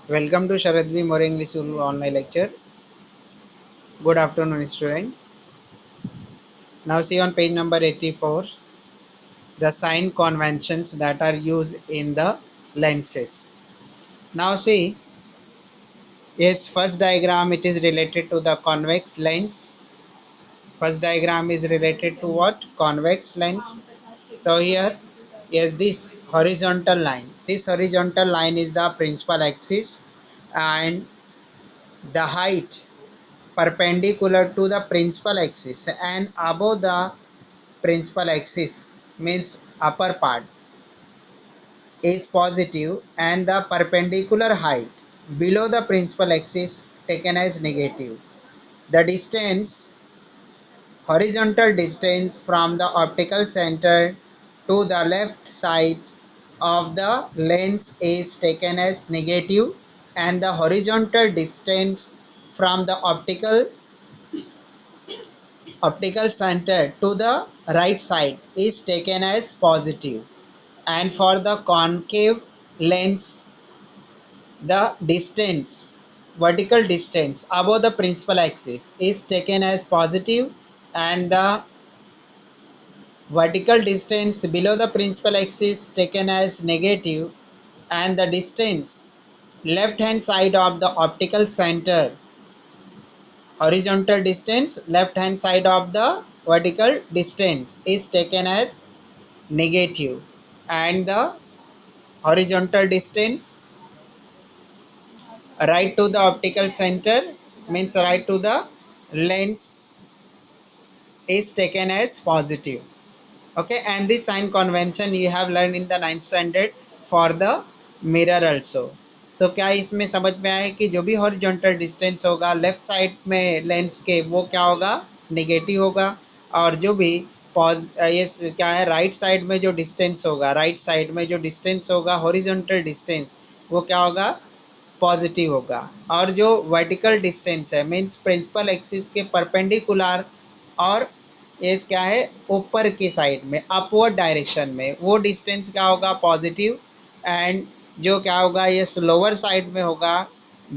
Welcome to Sharad V. More English online lecture. Good afternoon, student. Now see on page number 84 the sign conventions that are used in the lenses. Now see, yes, first diagram it is related to the convex lens. First diagram is related to what? Convex lens. So here, yes, this horizontal line. This horizontal line is the principal axis and the height perpendicular to the principal axis and above the principal axis means upper part is positive and the perpendicular height below the principal axis taken as negative. The distance, horizontal distance from the optical center to the left side of the lens is taken as negative and the horizontal distance from the optical center to the right side is taken as positive, and for the concave lens the distance, vertical distance above the principal axis is taken as positive and the vertical distance below the principal axis taken as negative, and the distance left hand side of the optical center, horizontal distance left hand side of the vertical distance is taken as negative, and the horizontal distance right to the optical center means right to the lens is taken as positive. Okay, and this sign convention you have learned in the 9th standard for the mirror also. तो क्या इसमें समझ में आए कि जो भी horizontal distance होगा लेफ्ट साइड में लेंस के वो क्या होगा, नेगेटिव होगा, और जो भी ये क्या है राइट साइड में जो डिस्टेंस होगा, राइट साइड में जो डिस्टेंस होगा हॉरिजॉन्टल डिस्टेंस वो क्या होगा, पॉजिटिव होगा, और जो वर्टिकल डिस्टेंस है मीन्स प्रिंसिपल एक्सिस के परपेंडिकुलर और ये क्या है ऊपर की साइड में अपवर्ड डायरेक्शन में वो डिस्टेंस क्या होगा, पॉजिटिव, एंड जो क्या होगा ये लोअर साइड में होगा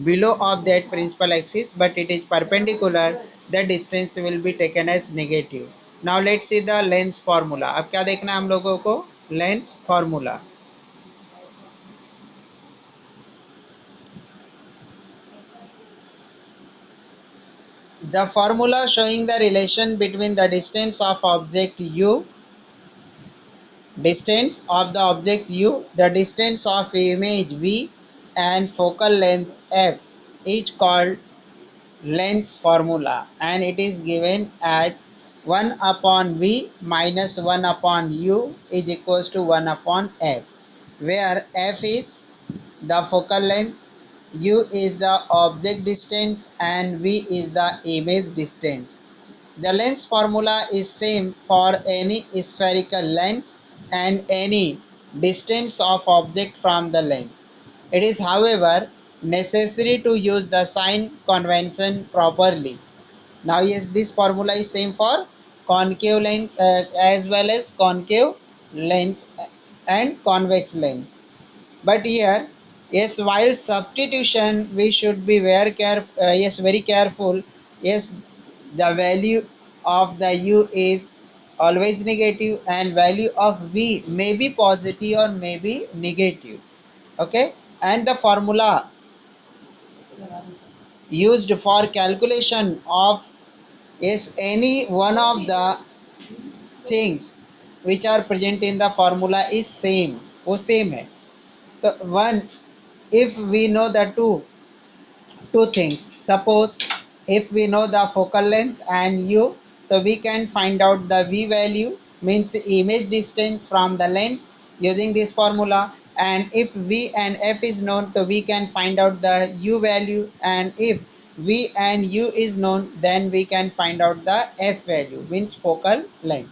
below of that principal axis but it is perpendicular, that distance will be taken as negative. Now let's see the lens formula. अब क्या देखना है हम लोगों को, lens formula. The formula showing the relation between the distance of object u, distance of the object u, the distance of image v, and focal length f is called lens formula, and it is given as 1 upon v minus 1 upon u is equals to 1 upon f, where f is the focal length, u is the object distance, and v is the image distance. The lens formula is same for any spherical lens and any distance of object from the lens. It is however necessary to use the sign convention properly. Now yes, this formula is same for concave lens as well as concave lens and convex lens. But here, yes, while substitution we should be very careful, very careful. Yes, the value of the u is always negative and value of v may be positive or may be negative. Okay, and the formula used for calculation of any one of the things which are present in the formula is same, वो same है. तो one, if we know the two things, suppose if we know the focal length and u, so we can find out the v value means image distance from the lens using this formula, and if v and f is known so we can find out the u value, and if v and u is known then we can find out the f value means focal length.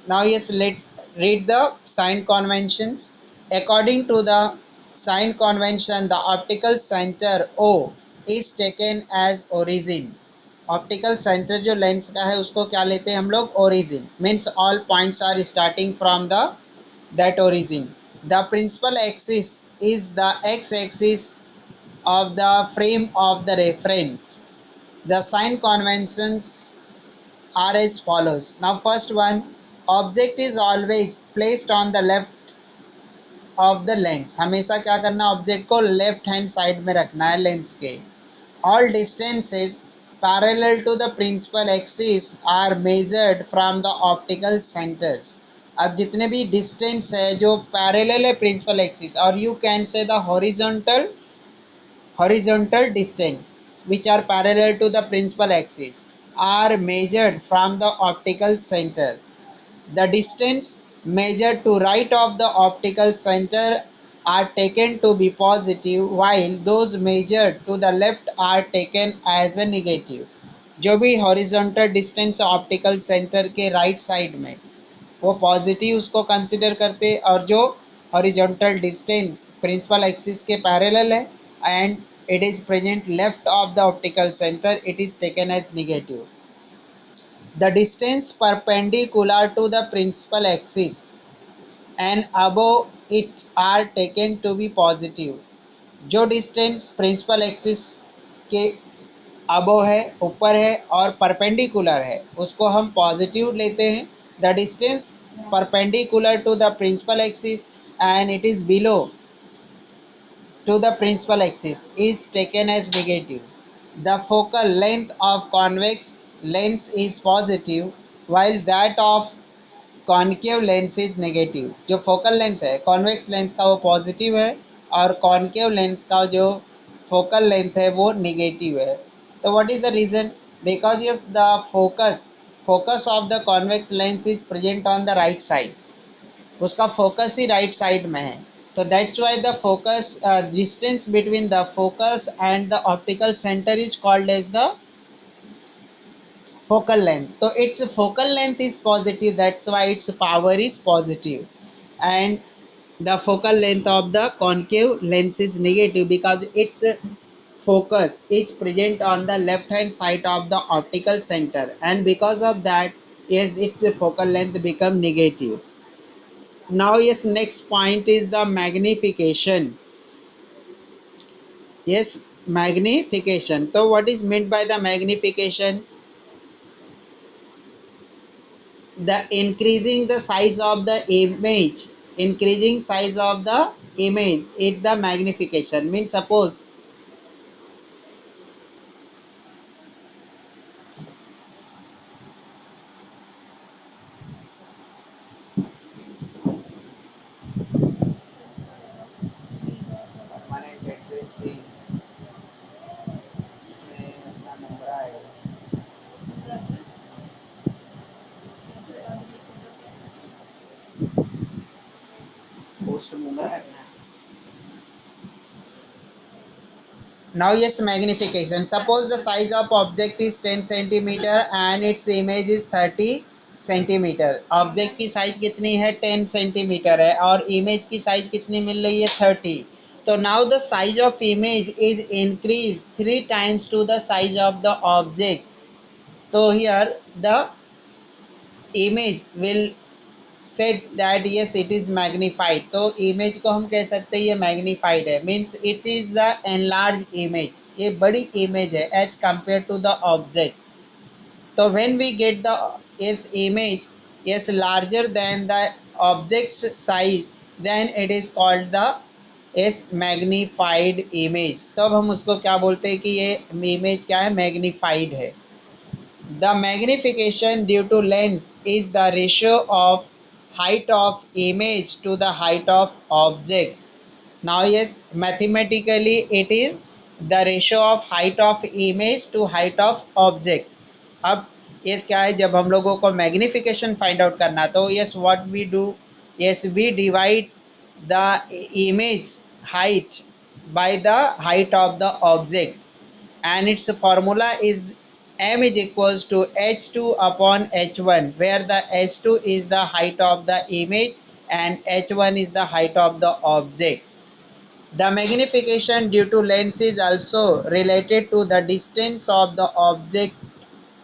Now yes, let's read the sign conventions. According to the sign convention, the optical center O is taken as origin. Optical centre जो lens का है उसको क्या लेते हैं हम लोग, origin, means all points are starting from the that origin. The principal axis is the x-axis of the frame of the reference. The sign conventions are as follows. Now first one, object is always placed on the left of the lens. हमेशा क्या करना, object को left hand side में रखना है lens के. All distances parallel to the principal axis are measured from the optical centers. अब जितने भी डिस्टेंस है जो पैरेलल है प्रिंसिपल एक्सिस, और you can say the horizontal distance which are parallel to the principal axis are measured from the optical center. The distance measured to right of the optical center are taken to be positive while those measured to the left are taken as a negative. जो भी horizontal distance optical centre के right side में वो positive उसको consider करते, और जो horizontal distance principal axis के पैरेलल है and it is present left of the optical center, it is taken as negative. The distance perpendicular to the principal axis and above it are taken to be positive. जो distance principal axis के अबो है, ऊपर है और perpendicular है, उसको हम positive लेते हैं. The distance perpendicular to the principal axis and it is below to the principal axis is taken as negative. The focal length of convex lens is positive while that of concave lens is negative. जो focal length है convex lens का वो positive है और concave lens का जो focal length है वो नेगेटिव है. तो what is the reason? Because yes the focus of the convex lens is present on the right side. उसका फोकस ही राइट साइड में है. तो that's why the focus distance between the focus and the optical centre is called as the focal length. So its focal length is positive, that's why its power is positive, and the focal length of the concave lens is negative because its focus is present on the left hand side of the optical center, and because of that, yes, its focal length become negative. Now yes, next point is the magnification. Yes, magnification. So what is meant by the magnification? The increasing the size of the image, increasing size of the image, it the magnification. Means suppose now yes, magnification. Suppose the size of object is 10 centimeter and its image is 30 centimetre. Object की size कितनी है 10 centimetre है और image की size कितनी मिल रही है 30. तो now the size of image is increase 3 times to the size of the object. तो here the image will set that yes it is magnified. तो इमेज को हम कह सकते हैं ये मैग्नीफाइड है. Means it is the enlarge image, ये बड़ी इमेज है as compare to the object. तो व्हेन वी गेट द इस image yes larger than the object's size, then it is called the इस मैग्नीफाइड इमेज. तब हम उसको क्या बोलते हैं कि ये इमेज क्या है, मैग्नीफाइड है. The magnification due to lens is the ratio of height of image to the height of object. Now yes, mathematically it is the ratio of height of image to height of object. अब yes क्या है, जब हम लोगों को magnification find out करना, तो yes what we do, yes we divide the image height by the height of the object, and its formula is m is equals to h2 upon h1, where the h2 is the height of the image and h1 is the height of the object. The magnification due to lens is also related to the distance of the object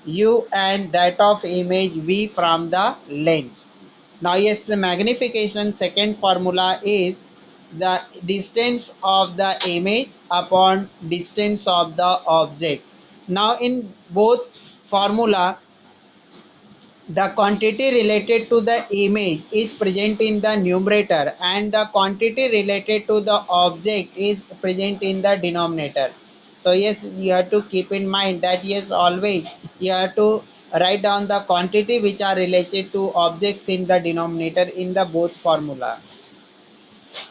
u and that of image v from the lens. Now yes, the magnification second formula is the distance of the image upon distance of the object. Now in both formula, the quantity related to the image is present in the numerator and the quantity related to the object is present in the denominator. So yes, you have to keep in mind that yes, always you have to write down the quantity which are related to objects in the denominator in the both formula.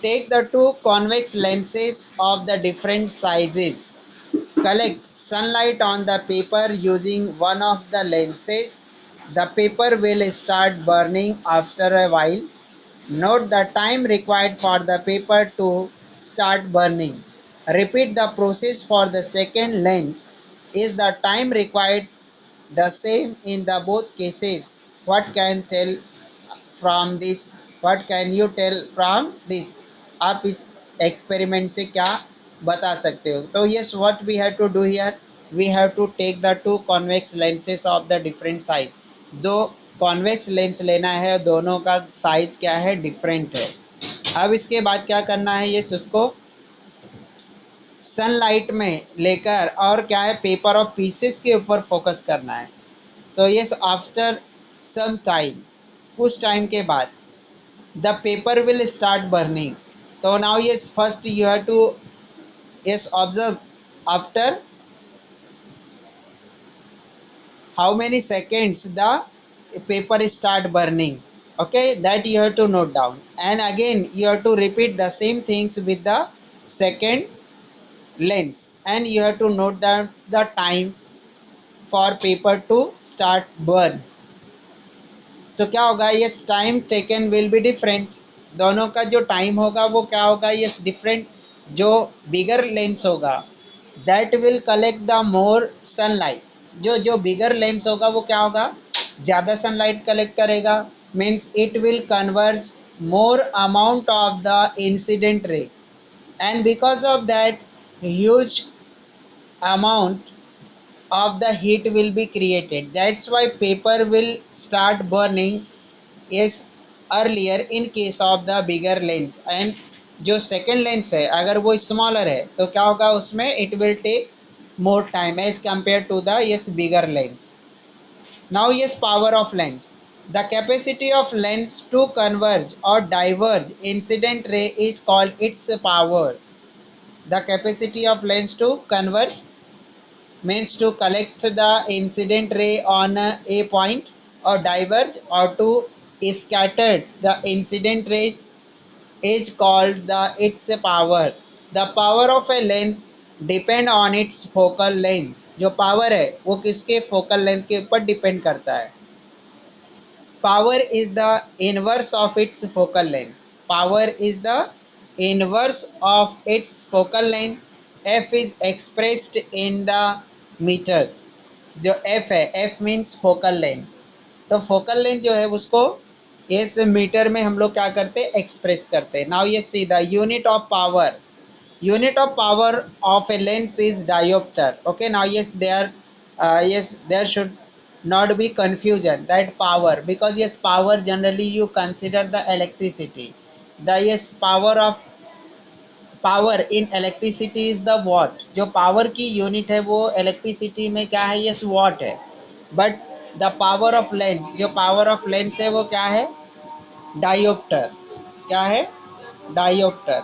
Take the two convex lenses of the different sizes. Collect sunlight on the paper using one of the lenses. The paper will start burning after a while. Note the time required for the paper to start burning. Repeat the process for the second lens. Is the time required the same in the both cases? What can tell from this, what can you tell from this, आप इस experiment से क्या बता सकते हो? तो yes, what we have to do here, we have to take the two convex lenses of the different size. दो convex lens लेना है, दोनों का साइज क्या है, डिफरेंट है. अब इसके बाद क्या करना है, यस उसको सनलाइट में लेकर और क्या है, पेपर और पीसेस के ऊपर फोकस करना है. तो यस, आफ्टर सम टाइम, कुछ टाइम के बाद the paper will start burning. So now yes, first you have to yes observe after how many seconds the paper start burning. Okay, that you have to note down, and again you have to repeat the same things with the second lens, and you have to note down the time for paper to start burn. तो क्या होगा, yes time taken will be different. दोनों का जो time होगा वो क्या होगा, यस डिफरेंट. जो बिगर लेंस होगा that will collect the more sunlight. जो जो बिगर लेंस होगा वो क्या होगा, ज़्यादा सनलाइट कलेक्ट करेगा. Means it will converge more amount of the incident ray, and because of that huge amount of the heat will be created. That's why paper will start burning is earlier in case of the bigger lens. And जो second lens है अगर वो smaller है तो क्या होगा उसमें, it will take more time as compared to the yes bigger lens. Now yes, power of lens. The capacity of lens to converge or diverge incident ray is called its power. The capacity of lens to converge means to collect the incident ray on a point or diverge or to scatter the incident rays is called the its power. The power of a lens depend on its focal length. जो power है वो किसके, focal length के ऊपर depend करता है. Power is the inverse of its focal length. Power is the inverse of its focal length. F is expressed in the meters. जो F है, F means focal length. तो focal length जो है उसको इस मीटर में हम लोग क्या करते हैं, एक्सप्रेस करते हैं. नाउ ये see the unit of power. Unit of power of a lens is diopter. Okay, now yes, there should not be confusion that power, because yes, power generally you consider the electricity. The yes, power in electricity is the watt. जो power की unit है वो electricity में क्या है, yes watt है. But the power of lens, जो power of lens है वो क्या है, diopter. क्या है, diopter.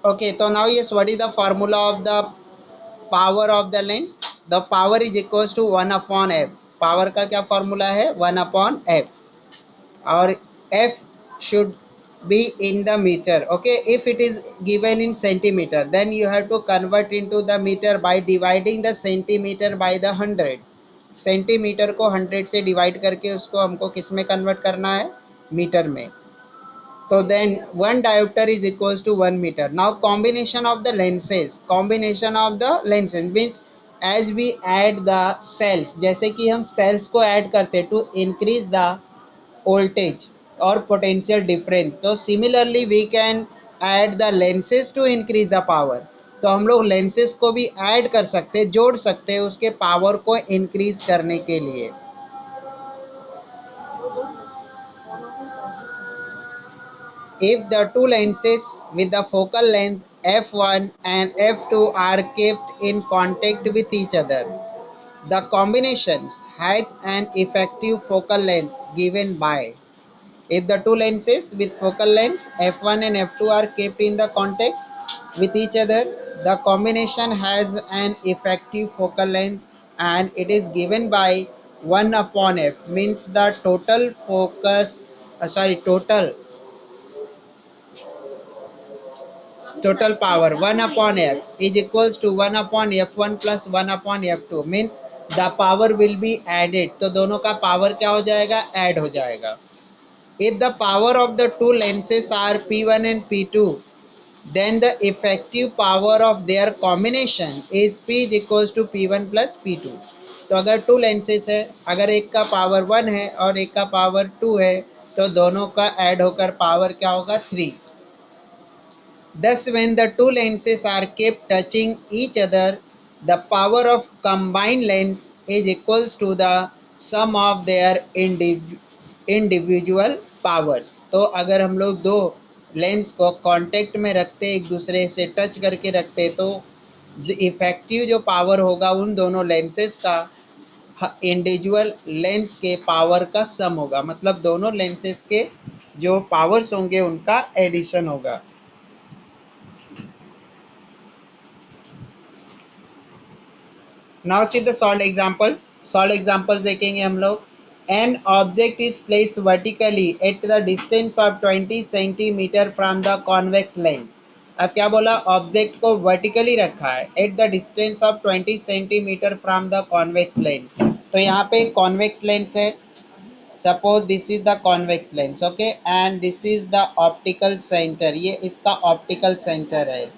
Okay, so now yes, what is the formula of the power of the lens? The power is equals to 1 upon f. Power का क्या formula है, 1 upon f. और f should be in the meter. Okay, if it is given in centimeter, then you have to convert into the meter by dividing the centimeter by the 100. Centimetre को 100 से divide करके उसको हमको किस में convert करना है, मीटर में. So then 1 diopter is equals to 1 meter. Now combination of the lenses, combination of the lenses means as we add the cells, जैसे कि हम cells को add करते to increase the voltage or potential difference, तो similarly we can add the lenses to increase the power. तो हम लोग lenses को भी add कर सकते, जोड़ सकते उसके power को increase करने के लिए. If the two lenses with the focal length f1 and f2 are kept in contact with each other, the combinations has an effective focal length given by. If the two lenses with focal lengths f1 and f2 are kept in the contact with each other, the combination has an effective focal length and it is given by 1 upon f, means the total focus, total power 1 upon f is equals to 1 upon f1 plus 1 upon f2, means the power will be added. तो दोनों का power क्या हो जाएगा, add हो जाएगा. If the power of the two lenses are p1 and p2, then the effective power of their combination is p is equals to p1 plus p2. तो अगर टू लेंसेज है, अगर एक का पावर 1 है और एक का पावर 2 है, तो दोनों का ऐड होकर पावर क्या होगा, 3. Thus, when the two lenses are kept touching each other, the power of combined lens is equals to the sum of their individual powers. तो अगर हम लोग दो लेंस को कांटेक्ट में रखते, एक दूसरे से टच करके रखते, तो इफेक्टिव जो पावर होगा उन दोनों लेंसेज का इंडिविजुअल लेंस के पावर का सम होगा, मतलब दोनों लेंसेज के जो पावर्स होंगे उनका एडिशन होगा. Now see the solved examples. Solved examples देखेंगे हम लोग. An object is placed vertically at the distance of 20 centimeter from the convex lens. अब क्या बोला, ऑब्जेक्ट को वर्टिकली रखा है at the distance of 20 centimetre from the convex lens. तो यहाँ पे कॉन्वेक्स लेंस है, suppose this is the convex lens. Okay, and this is the optical centre, ये इसका ऑप्टिकल सेंटर है.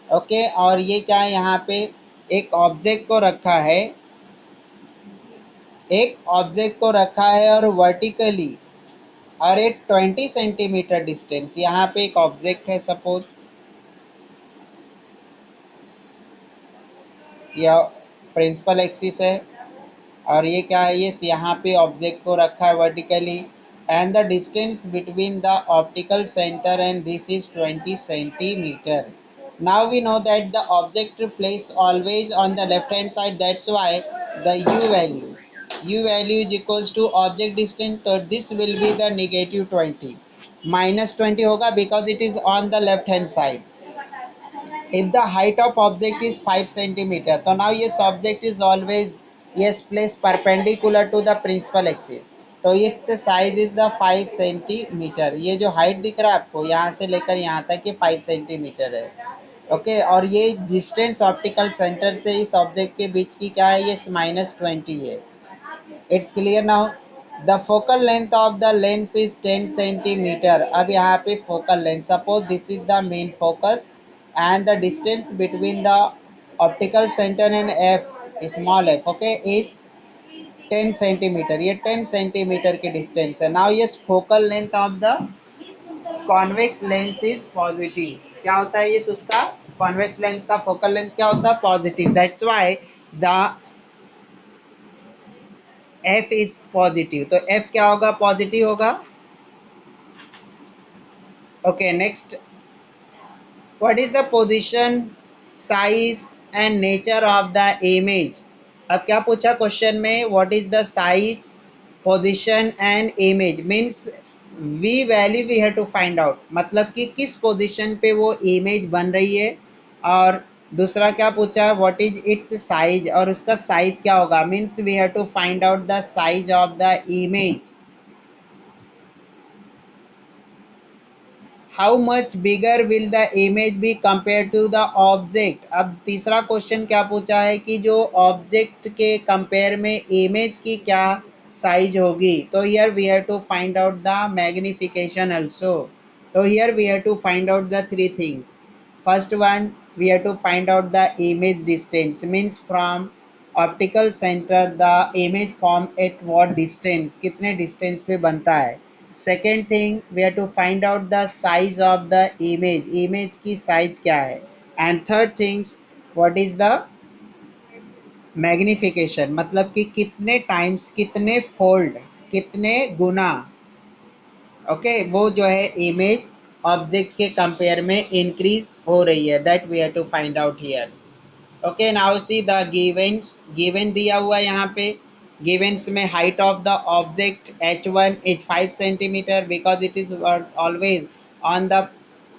ओके, और ये क्या है, यहाँ पे एक ऑब्जेक्ट को रखा है, एक ऑब्जेक्ट को रखा है और वर्टिकली और एक 20 सेंटीमीटर डिस्टेंस. यहाँ पे एक ऑब्जेक्ट है, सपोज यह प्रिंसिपल एक्सिस है और ये क्या है, ये यहाँ पे ऑब्जेक्ट को रखा है vertically, and the distance between the optical centre and this is 20 centimetre. Now we know that the object placed always on the left hand side, that's why the u value is equals to object distance, so this will be the negative 20, minus 20 होगा because it is on the left hand side. If the height of object is 5 centimeter, तो now yes object is always yes placed perpendicular to the principal axis, तो its size is the 5 centimetre. ये जो height दिख रहा है आपको यहाँ से लेकर यहाँ तक ये 5 सेंटीमीटर है. ओके, और ये डिस्टेंस ऑप्टिकल सेंटर से इस ऑब्जेक्ट के बीच की क्या है, ये -20 है. It's clear now. The focal length of the lens is 10 centimetre. अब यहाँ पे focal length, suppose this is the main focus and the distance between the optical centre and F, small F, okay, is 10 centimetre. ये 10 centimetre की distance है. Now ये focal length of the convex lens is positive. क्या होता है ये उसका convex lens का फोकल लेंथ क्या होता है, positive. That's why the F is positive. तो एफ क्या होगा, पॉजिटिव होगा. Okay, next, what is the position, size and nature of the image. अब क्या पूछा क्वेश्चन में, what is the size, position and image, means we value we have to find out, मतलब कि किस पोजीशन पे वो इमेज बन रही है. और दूसरा क्या पूछा, व्हाट इज इट्स साइज, और उसका साइज क्या होगा, means we have to find out the size of the image. How much bigger will the image be compare to the object. अब तीसरा क्वेश्चन क्या पूछा है कि जो ऑब्जेक्ट के कंपेयर में इमेज की क्या साइज होगी। तो here we have to find out the magnification also. तो here we have to find out the three things. First one, we have to find out the image distance, means from optical center the image form at what distance, कितने distance पे बनता है। Second thing, we have to find out the size of the image, image की size क्या है। And third things, what is the magnification, मतलब कि कितने times, कितने fold, कितने गुना, ओके वो जो है इमेज ऑब्जेक्ट के कंपेयर में इंक्रीज हो रही है, that we have to find out here. Okay now see the givens, given दिया हुआ है यहाँ पे। गिवेंस में height of the object h1 is 5 centimetre because it is always on the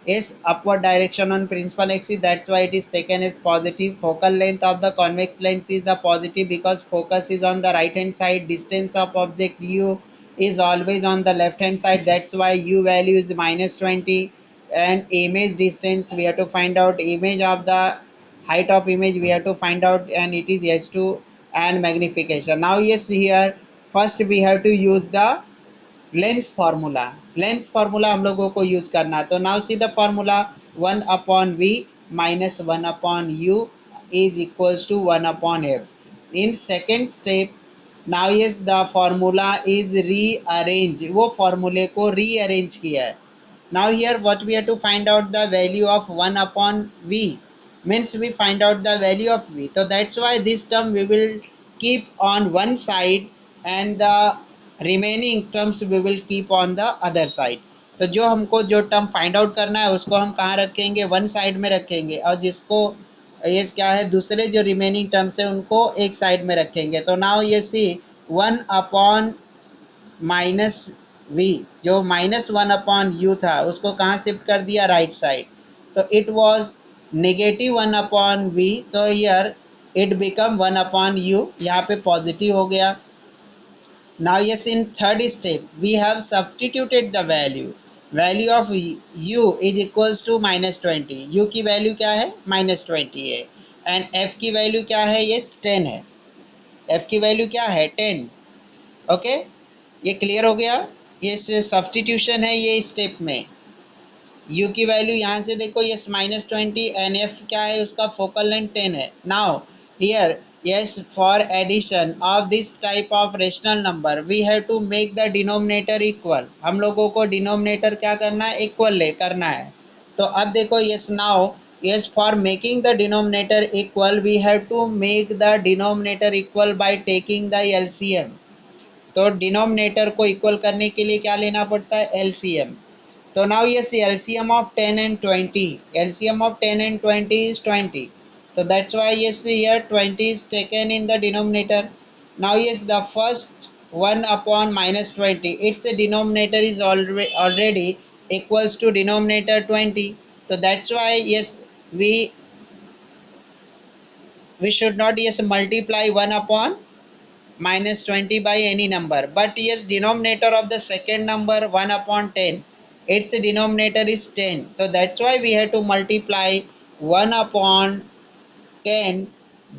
is upward direction on principal axis, that's why it is taken as positive. Focal length of the convex lens is the positive because focus is on the right hand side. Distance of object u is always on the left hand side, that's why u value is -20. And image distance we have to find out, image of the height of image we have to find out, and it is h2. And magnification, now yes here first we have to use the lens formula. Lens formula हम लोगों को use करना है। तो now see the formula, 1/v minus 1/u is equals to 1/f। In second step now yes the formula is rearrange, वो फार्मूले को rearrange किया है। now here what we have to find out the value of 1/v, means we find out the value of v, so that's why this term we will keep on one side and the remaining terms we will keep on the other side। तो जो हमको जो term find out करना है उसको हम कहाँ रखेंगे, वन साइड में रखेंगे, और जिसको ये क्या है दूसरे जो रिमेनिंग टर्म्स है उनको एक साइड में रखेंगे। तो नाउ ये सी 1/- v, जो -1/u था उसको कहाँ शिफ्ट कर दिया, राइट साइड। तो इट वॉज -1/v, तो हियर इट बिकम 1/u, यहाँ पे पॉजिटिव हो गया। now yes in third step we have substituted the value of u is equals to -20, u की वैल्यू क्या है -20 है, एंड f की वैल्यू क्या है, ये 10 है, f की वैल्यू क्या है 10। ओके ये क्लियर हो गया, ये सब्सटीट्यूशन है ये स्टेप में। u की वैल्यू यहाँ से देखो यस -20 एंड f क्या है उसका फोकल लेंथ 10 है। Now here yes for addition of this type of rational number we have to make the denominator equal, हम लोगों को डिनोमिनेटर क्या करना है, इक्वल ले करना है। तो अब देखो yes now yes for making the denominator equal we have to make the denominator equal by taking the LCM। तो डिनोमिनेटर को इक्वल करने के लिए क्या लेना पड़ता है, LCM। so now yes LCM of 10 and 20, LCM of 10 and 20 is 20, so that's why yes here 20 is taken in the denominator। now yes the first 1/-20, its denominator is already equals to denominator 20, so that's why yes we should not yes multiply 1/-20 by any number, but yes denominator of the second number 1/10, its denominator is 10, so that's why we have to multiply 1/10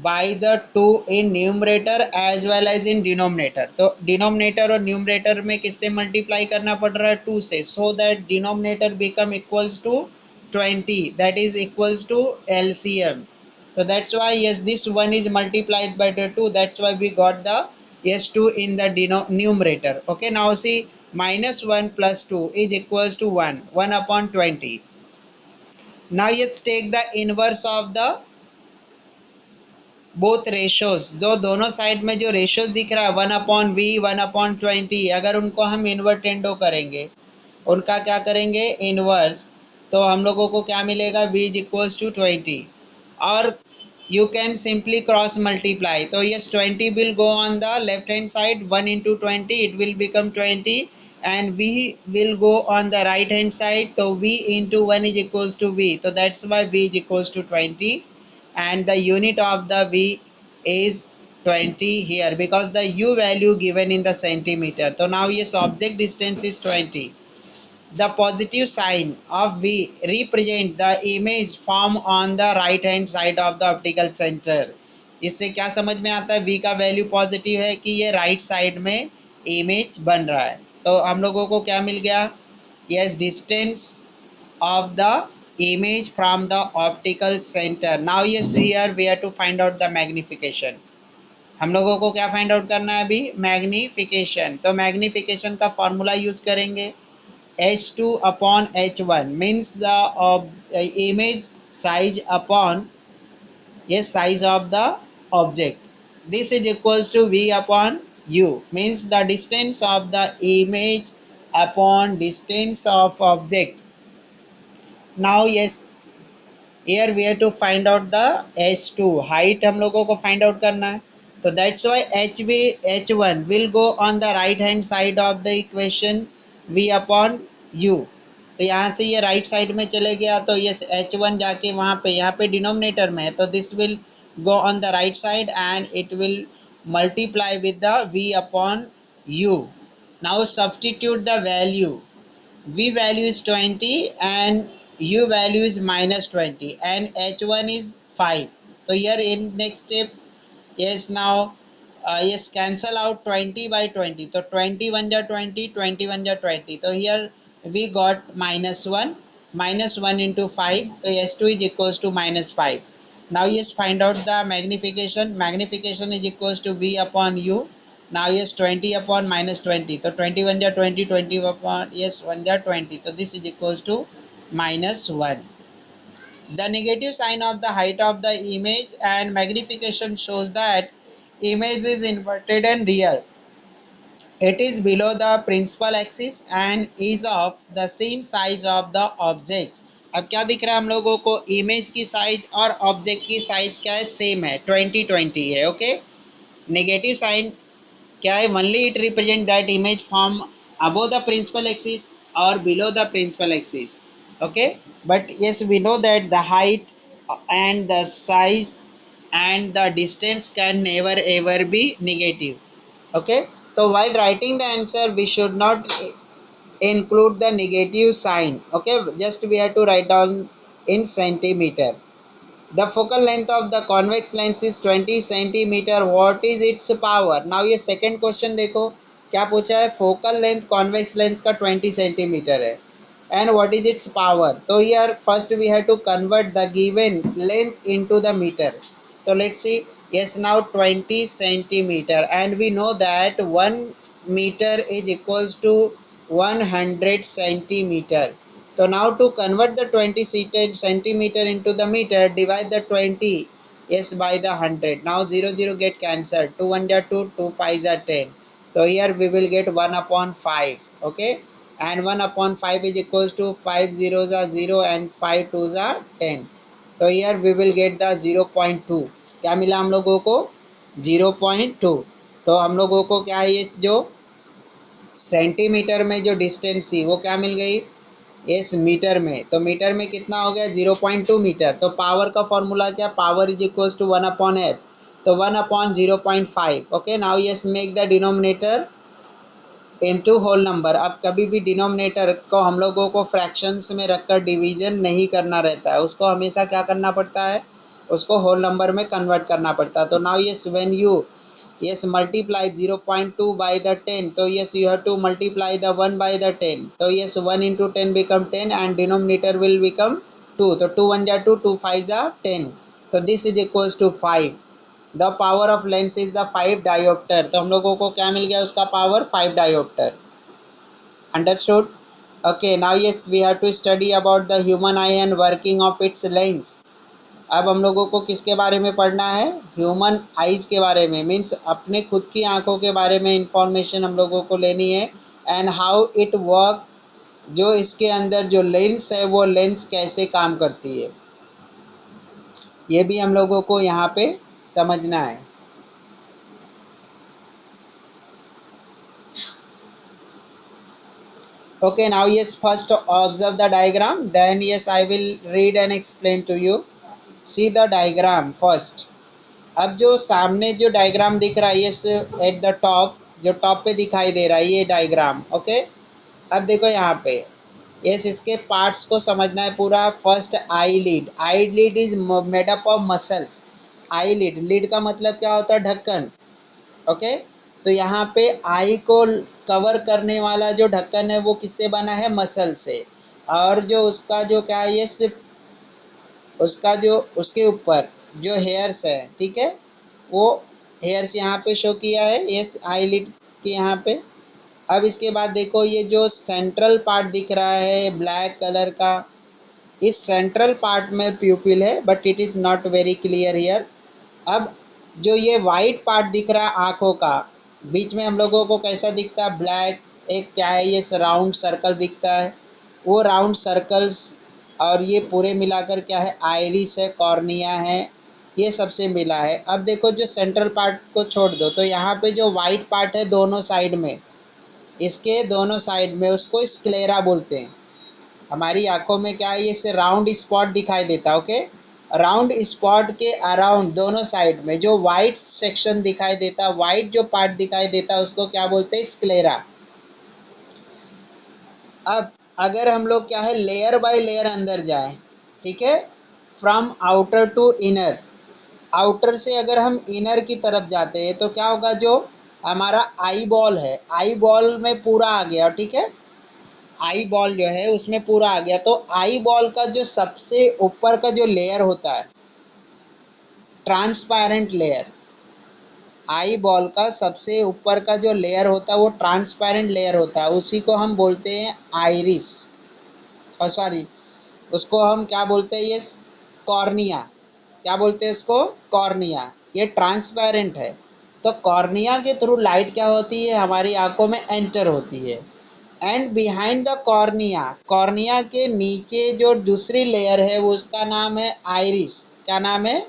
by the 2 in numerator as well as in denominator। तो denominator और numerator में किससे multiply करना पड़ रहा है, 2 से, so that denominator become equals to 20, that is equals to LCM। so that's why yes this one is multiplied by the 2, that's why we got the yes 2 in the numerator। okay now see -1 plus 2 is equals to 1/20। now let's take the inverse of the both ratios, जो दोनों side में जो ratios दिख रहा है 1/v 1/20, अगर उनको हम इन्वर्टेंडो करेंगे, उनका क्या करेंगे इनवर्स, तो हम लोगों को क्या मिलेगा, v इज इक्वल्स टू 20, और you can simply cross multiply, तो yes 20 will go on the left hand side, 1 into 20 it will become 20, and v will go on the right hand side, so v into 1 is equals to v, so that's why v is equals to 20, and the unit of the v is 20 here because the u value given in the centimeter, so now yes object distance is 20, the positive sign of V represent the image form on the right hand side of the optical center। इससे क्या समझ में आता है, V का value positive है कि ये राइट साइड में इमेज बन रहा है। तो हम लोगों को क्या मिल गया, yes distance of the image from the optical center। now yes here we have to find out the magnification। हम लोगों को क्या फाइंड आउट करना है अभी, मैग्निफिकेशन। तो मैग्निफिकेशन का फॉर्मूला यूज करेंगे, h2 upon h1 means the image size upon yes size of the object, this is equals to v upon u means the distance of the image upon distance of object। now yes here we have to find out the h2 height हम लोगों को find out करना है। तो that's why h1 will go on the right hand side of the equation v upon u। तो यहाँ से ये राइट साइड में चले गया तो ये h1 जाके वहाँ पे यहाँ पे डिनोमिनेटर में है तो this will go on the right side and it will multiply with the v upon u। now substitute the value, v value is 20 and u value is minus 20 and h1 is 5। so here in next step yes now yes cancel out 20 by 20 so 21 ja 20 21 ja 20 so here we got minus 1 into 5 so s2 is equals to minus 5। now yes find out the magnification is equals to v upon u। now yes 20 upon minus 20 so 21 ja 20 20 upon yes 1 ja 20 so this is equals to minus 1। the negative sign of the height of the image and magnification shows that image is inverted and real, it is below the principal axis and is of the same size of the object। अब क्या दिख रहा है हम लोगों को, image की size और ऑब्जेक्ट की साइज क्या है, सेम है, 20 है। ओके, नेगेटिव साइन क्या है, only it represent that image from above the principal axis और below the principal axis. Okay, but yes we know that the height and the size and the distance can never ever be negative। okay, so while writing the answer we should not include the negative sign। okay, just we have to write down in centimeter। the focal length of the convex lens is 20 centimeter, what is its power। now ये second question देखो क्या पूछा है, focal length convex lens का 20 centimeter है and what is its power। तो here first we have to convert the given length into the meter। so let's see, yes now 20 centimeter and we know that 1 meter is equals to 100 centimeter। so now to convert the 20 centimeter into the meter, divide the 20 yes by the 100। now 0 get cancelled, 2 1 are 2, 2 5 are 10। so here we will get 1 upon 5। okay, and 1 upon 5 is equals to 5 zeros are 0 and 5 twos are 10। तो here we will get the 0.2। क्या मिला हम लोगों को, 0.2। तो हम लोगों को क्या है, ये जो सेंटीमीटर में जो डिस्टेंस थी वो क्या मिल गई, इस मीटर में। तो मीटर में कितना हो गया, 0.2 मीटर। तो पावर का फॉर्मूला क्या, power is equals to 1 upon F. तो 1 upon 0.5। Okay, now yes make the denominator into whole number. अब कभी भी डिनोमिनेटर को हम लोगों को फ्रैक्शंस में रखकर डिवीजन नहीं करना रहता है, उसको हमेशा क्या करना पड़ता है, उसको होल नंबर में कन्वर्ट करना पड़ता है। तो now yes when you yes multiply 0.2 by the 10, so yes you have to multiply the 1 by the 10। so yes 1 into 10 become 10 and denominator will become 2। so 2 1 ja 2, 2 5 ja 10। so this is equals to 5। the power of lens is the 5 diopter। तो हम लोगों को क्या मिल गया, उसका power 5 diopter। understood। okay, now yes we have to study about the human eye and working of its lens। अब हम लोगों को किसके बारे में पढ़ना है, ह्यूमन आइज़ के बारे में, मीन्स अपने खुद की आंखों के बारे में इंफॉर्मेशन हम लोगों को लेनी है। एंड हाउ इट वर्क, जो इसके अंदर जो लेंस है वो लेंस कैसे काम करती है, ये भी हम लोगों को यहाँ पे समझना है। okay, now yes first observe the diagram, then yes I will read and explain to you। see the diagram first। अब जो सामने जो डायग्राम दिख रहा है ये एट द टॉप, जो टॉप पे दिखाई दे रहा है ये डायग्राम। ओके, अब देखो यहाँ पे यस, इसके पार्ट्स को समझना है पूरा। First eyelid, eyelid is made up of muscles. Eyelid, lid का मतलब क्या होता है, ढक्कन। ओके, तो यहाँ पे आई को कवर करने वाला जो ढक्कन है वो किससे बना है, मसल से। और जो उसका जो क्या है, ये सिर्फ उसका जो उसके ऊपर जो हेयर्स है, ठीक है, वो हेयर्स यहाँ पे शो किया है, यस, आईलिड के यहाँ पे। अब इसके बाद देखो ये जो सेंट्रल पार्ट दिख रहा है ब्लैक कलर का, इस सेंट्रल पार्ट में प्यूपिल है, but it is not very clear here. अब जो ये वाइट पार्ट दिख रहा है आँखों का, बीच में हम लोगों को कैसा दिखता है, ब्लैक, एक क्या है ये राउंड सर्कल दिखता है, वो राउंड सर्कल्स। और ये पूरे मिलाकर क्या है, आइरिस है, कॉर्निया है, ये सबसे मिला है। अब देखो जो सेंट्रल पार्ट को छोड़ दो, तो यहाँ पे जो वाइट पार्ट है दोनों साइड में, इसके दोनों साइड में, उसको स्क्लेरा बोलते हैं। हमारी आंखों में क्या है, ये राउंड स्पॉट दिखाई देता है। ओके, राउंड स्पॉट के अराउंड दोनों साइड में जो वाइट सेक्शन दिखाई देता है, वाइट जो पार्ट दिखाई देता है, उसको क्या बोलते हैं, स्क्लेरा। अब अगर हम लोग क्या है, लेयर बाय लेयर अंदर जाए, ठीक है, from outer to inner, outer से अगर हम इनर की तरफ जाते हैं तो क्या होगा, जो हमारा आई बॉल है, आई बॉल में पूरा आ गया, ठीक है, आई बॉल जो है उसमें पूरा आ गया। तो आई बॉल का जो सबसे ऊपर का जो लेयर होता है, ट्रांसपेरेंट लेयर, आई बॉल का सबसे ऊपर का जो लेयर होता है वो ट्रांसपेरेंट लेयर होता है, उसी को हम बोलते हैं आइरिस, और सॉरी, उसको हम क्या बोलते हैं, ये कॉर्निया। क्या बोलते हैं इसको, कॉर्निया। ये ट्रांसपेरेंट है। तो कॉर्निया के थ्रू लाइट क्या होती है, हमारी आंखों में एंटर होती है। And behind the cornea, cornea के नीचे जो दूसरी लेयर है वो उसका नाम है आइरिस। क्या नाम है,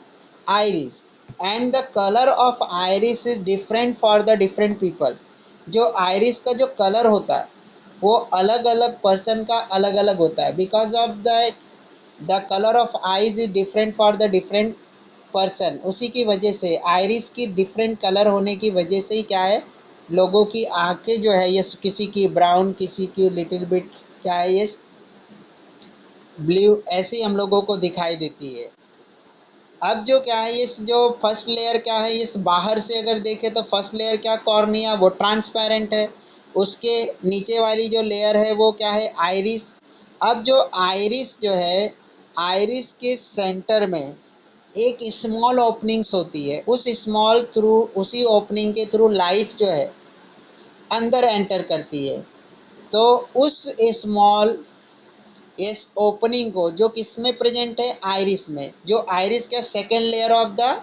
iris. And the colour of iris is different for the different people. जो आइरिस का जो कलर होता है वो अलग अलग पर्सन का अलग अलग होता है, because of the colour of eyes is different for the different person. उसी की वजह से आइरिस की डिफरेंट कलर होने की वजह से ही क्या है, लोगों की आंखें जो है ये किसी की ब्राउन, किसी की लिटिल बिट क्या है ये ब्लू, ऐसी हम लोगों को दिखाई देती है। अब जो क्या है, इस जो फर्स्ट लेयर क्या है, इस बाहर से अगर देखें तो फर्स्ट लेयर क्या, कॉर्निया, वो ट्रांसपेरेंट है। उसके नीचे वाली जो लेयर है वो क्या है, आइरिस। अब जो आइरिस जो है, आइरिस के सेंटर में एक स्मॉल ओपनिंग्स होती है, उस स्मॉल थ्रू, उसी ओपनिंग के थ्रू लाइट जो है अंदर एंटर करती है। तो उस स्मॉल इस ओपनिंग को जो किस में प्रेजेंट है, आइरिस में, जो आइरिस का second layer of the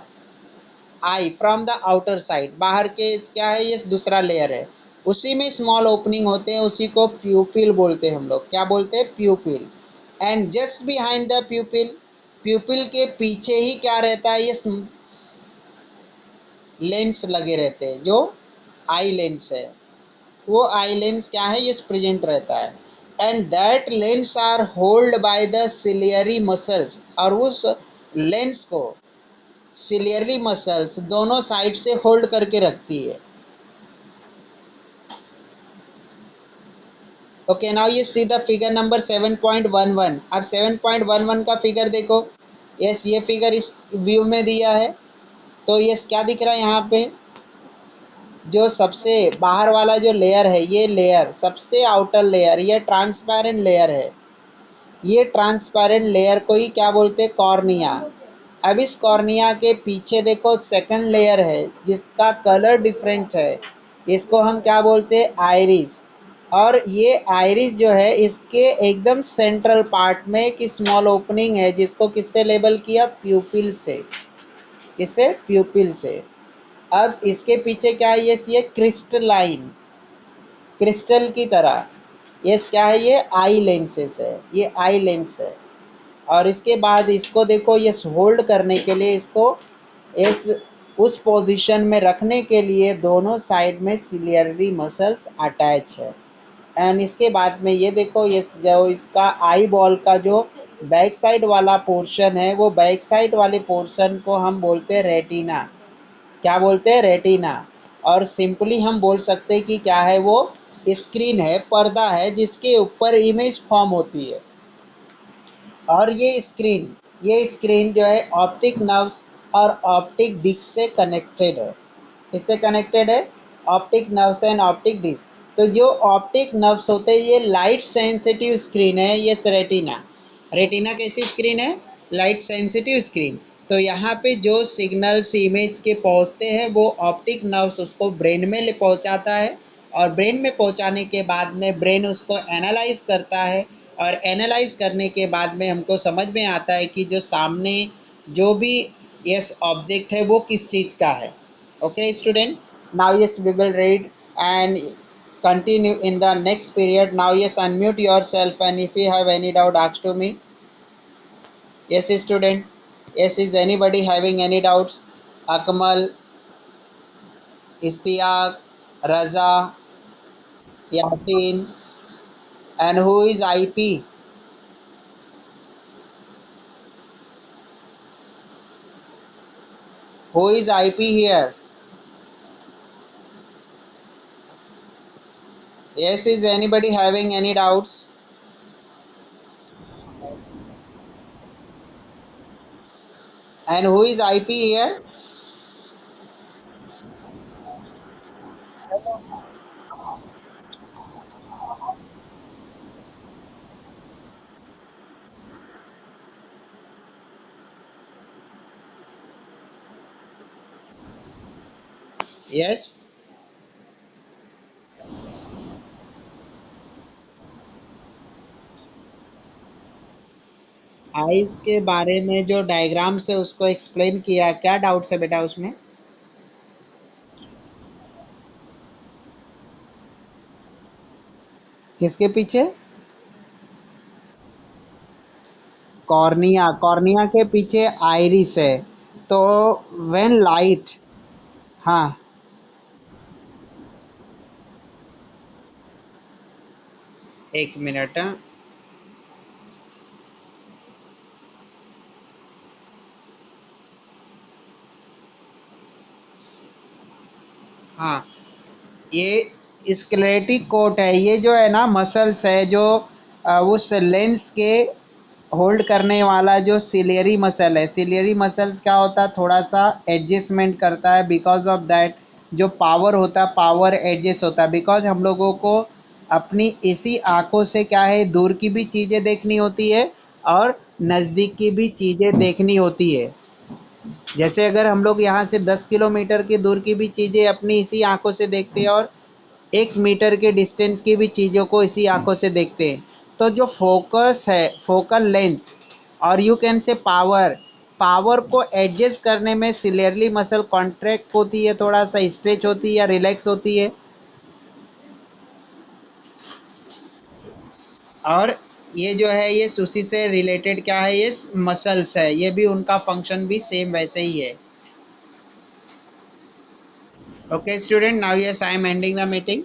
I from the outer side, बाहर के क्या है, ये दूसरा लेयर है, उसी में स्मॉल ओपनिंग होते हैं, उसी को प्यूपिल बोलते हैं हम लोग। क्या बोलते हैं, प्यूपिल। एंड जस्ट बिहाइंड द प्यूपिल, प्यूपिल के पीछे ही क्या रहता है, ये लेंस लगे रहते हैं, जो आई लेंस है, वो आई लेंस क्या है, ये प्रेजेंट रहता है। And that lens are hold by the ciliary muscles, और उस लेंस को सिलियरी मसल्स दोनों साइड से होल्ड करके रखती है। ओके, नाउ ये सी द फिगर नंबर 7.11। अब 7.11 का फिगर देखो, यस, ये फिगर इस व्यू में दिया है। तो यस, क्या दिख रहा है यहाँ पे, जो सबसे बाहर वाला जो लेयर है, ये लेयर सबसे आउटर लेयर, ये ट्रांसपेरेंट लेयर है। ये ट्रांसपेरेंट लेयर को ही क्या बोलते हैं, कॉर्निया। अब इस कॉर्निया के पीछे देखो सेकंड लेयर है जिसका कलर डिफरेंट है, इसको हम क्या बोलते हैं, आइरिस। और ये आइरिस जो है, इसके एकदम सेंट्रल पार्ट में एक स्मॉल ओपनिंग है, जिसको किससे लेबल किया, प्यूपिल से। किससे, प्यूपिल से। अब इसके पीछे क्या है, ये क्रिस्टलाइन, क्रिस्टल की तरह, ये क्या है, ये आई लेंसेस है, ये आई लेंस है। और इसके बाद इसको देखो, ये होल्ड करने के लिए, इसको इस उस पोजीशन में रखने के लिए दोनों साइड में सिलियरी मसल्स अटैच है। एंड इसके बाद में ये देखो, ये जो इसका आई बॉल का जो बैक साइड वाला पोर्शन है, वो बैक साइड वाले पोर्शन को हम बोलते हैं रेटिना। क्या बोलते हैं, रेटिना। और सिंपली हम बोल सकते हैं कि क्या है वो, स्क्रीन है, पर्दा है जिसके ऊपर इमेज फॉर्म होती है। और ये स्क्रीन जो है ऑप्टिक नर्व्स और ऑप्टिक डिस्क से कनेक्टेड है। किससे कनेक्टेड है? Optic nerves and optic disc. तो जो ऑप्टिक नर्व्स होते हैं ये लाइट सेंसिटिव स्क्रीन है, ये रेटिना। रेटिना कैसी स्क्रीन है? Light sensitive screen. तो यहाँ पे जो सिग्नल्स इमेज के पहुँचते हैं वो ऑप्टिक नर्व्स उसको ब्रेन में ले पहुँचाता है, और ब्रेन में पहुँचाने के बाद में ब्रेन उसको एनालाइज करता है, और एनालाइज करने के बाद में हमको समझ में आता है कि जो सामने जो भी यस ऑब्जेक्ट है वो किस चीज़ का है। Okay, student. Now yes, we will read and continue in the next period. Now yes, unmute yourself, and if you have any doubt, ask to me. Yes, student. Yes, is anybody having any doubts? Akmal, Istiaq, Raza, Yasin, and who is IP? Who is IP here? Yes, is anybody having any doubts? And who is IP here? Yes. Eyes के बारे में जो diagram से उसको explain किया, क्या doubts है बेटा उसमें? किसके पीछे? कॉर्निया। कॉर्निया के पीछे आइरिस है। तो व्हेन लाइट, हाँ, एक मिनट, हाँ। हाँ, ये स्केलेटिक कोट है, ये जो है ना मसल्स है जो उस लेंस के होल्ड करने वाला जो सिलियरी मसल है। सिलियरी मसल्स क्या होता है, थोड़ा सा एडजस्टमेंट करता है, बिकॉज ऑफ दैट जो पावर होता है पावर एडजस्ट होता है, बिकॉज हम लोगों को अपनी इसी आंखों से क्या है दूर की भी चीज़ें देखनी होती है और नज़दीक की भी चीज़ें देखनी होती है। जैसे अगर हम लोग यहाँ से 10 किलोमीटर की दूर की भी चीज़ें अपनी इसी आंखों से देखते हैं और 1 मीटर के डिस्टेंस की भी चीज़ों को इसी आंखों से देखते हैं। तो जो फोकस है, फोकल लेंथ, और you can say power, power को एडजस्ट करने में सिलियरली मसल कॉन्ट्रैक्ट होती है, थोड़ा सा स्ट्रेच होती है या रिलैक्स होती है। और ये जो है ये उसी से रिलेटेड क्या है, ये मसल्स है, ये भी उनका फंक्शन भी सेम वैसे ही है। Okay student, now yes I am ending the meeting.